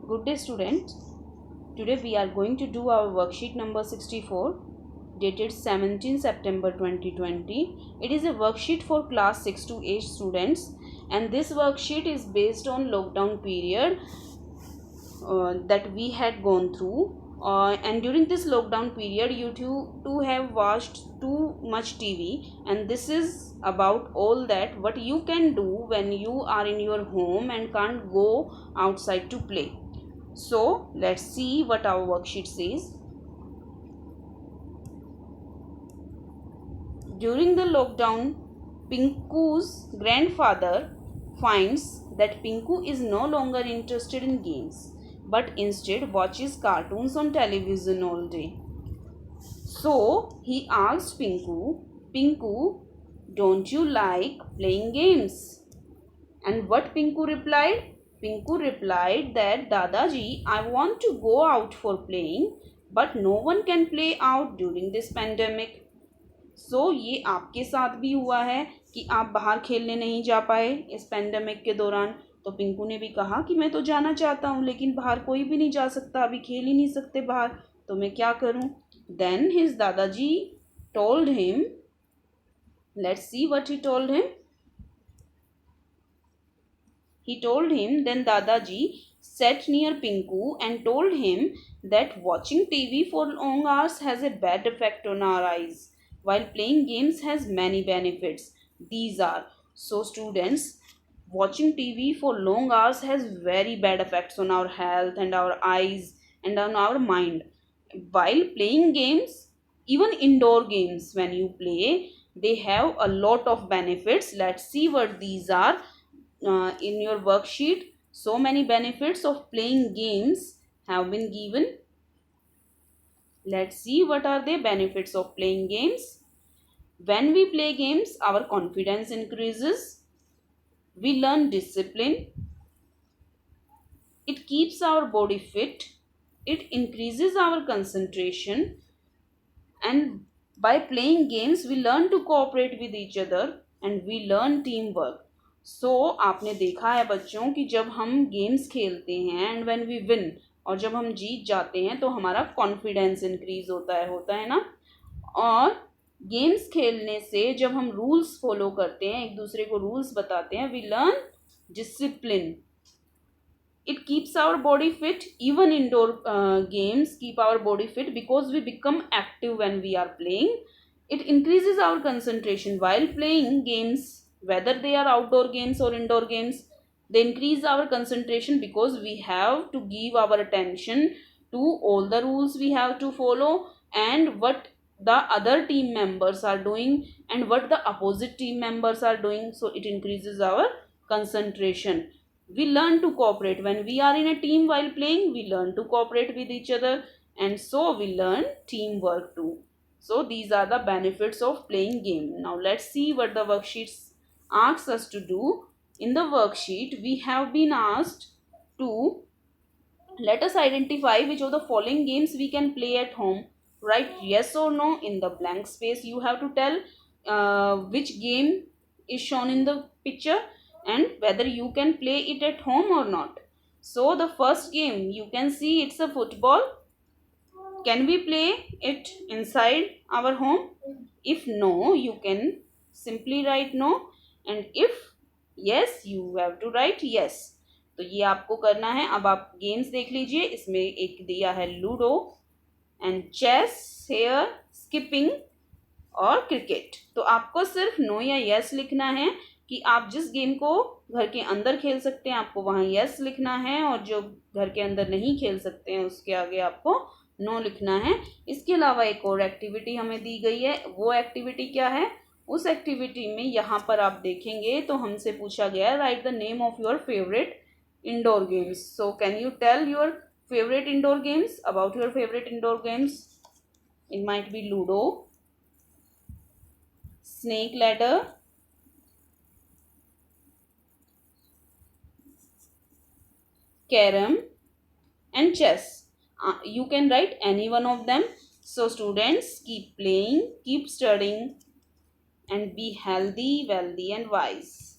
Good day students. Today we are going to do our worksheet number 64 dated 17 September 2020. It is a worksheet for class 6 to 8 students and this worksheet is based on lockdown period that we had gone through. And during this lockdown period you two have watched too much TV, and this is about all that what you can do when you are in your home and can't go outside to play. So let's see what our worksheet says. During the lockdown, Pinku's grandfather finds that Pinku is no longer interested in games but instead watches cartoons on television all day. So he asked Pinku, don't you like playing games? And what Pinku replied? Pinku replied that Dadaji, I want to go out for playing, but no one can play out during this pandemic. So ये आपके साथ भी हुआ है कि आप बाहर खेलने नहीं जा पाए इस पेंडेमिक के दौरान. तो पिंकू ने भी कहा कि मैं तो जाना चाहता हूँ लेकिन बाहर कोई भी नहीं जा सकता, अभी खेल ही नहीं सकते बाहर, तो मैं क्या करूँ. Then his दादाजी told him, let's see what he told him. He told him, then Dadaji sat near Pinku and told him that watching TV for long hours has a bad effect on our eyes, while playing games has many benefits. These are, so students, watching TV for long hours has very bad effects on our health and our eyes and on our mind. While playing games, even indoor games, when you play, they have a lot of benefits. Let's see what these are. In your worksheet, so many benefits of playing games have been given. Let's see what are the benefits of playing games. When we play games, our confidence increases. We learn discipline. It keeps our body fit. It increases our concentration. And by playing games, we learn to cooperate with each other and we learn teamwork. सो आपने देखा है बच्चों कि जब हम games खेलते हैं and when we win, और जब हम जीत जाते हैं तो हमारा कॉन्फिडेंस इंक्रीज होता है ना. और गेम्स खेलने से जब हम रूल्स फॉलो करते हैं, एक दूसरे को रूल्स बताते हैं, we learn discipline. It keeps our body fit. Even indoor games keep our body fit because we become active when we are playing. It increases our concentration while playing games, whether they are outdoor games or indoor games. They increase our concentration because we have to give our attention to all the rules we have to follow and what the other team members are doing and what the opposite team members are doing. So it increases our concentration. We learn to cooperate. When we are in a team while playing, we learn to cooperate with each other, and so we learn teamwork too. So these are the benefits of playing game. Now let's see what the worksheets asks us to do. In the worksheet, we have been asked to let us identify which of the following games we can play at home. Write yes or no in the blank space. You have to tell which game is shown in the picture and whether you can play it at home or not. So the first game, you can see it's a football. Can we play it inside our home? If no, you can simply write no, and if yes, you have to write yes. तो ये आपको करना है. अब आप games देख लीजिए. इसमें एक दिया है लूडो एंड चेस, हेयर, स्किपिंग और क्रिकेट. तो आपको सिर्फ नो या यस लिखना है कि आप जिस गेम को घर के अंदर खेल सकते हैं आपको वहाँ यस लिखना है, और जो घर के अंदर नहीं खेल सकते हैं उसके आगे आपको नो लिखना है. इसके अलावा एक और एक्टिविटी हमें दी गई है. वो एक्टिविटी क्या है? उस एक्टिविटी में यहाँ पर आप देखेंगे तो हमसे पूछा गया है write the name of your favourite indoor games. So can you tell your favorite indoor games? About your favorite indoor games, it might be ludo, snake ladder, carom and chess. You can write any one of them. So students, keep playing, keep studying and be healthy, wealthy and wise.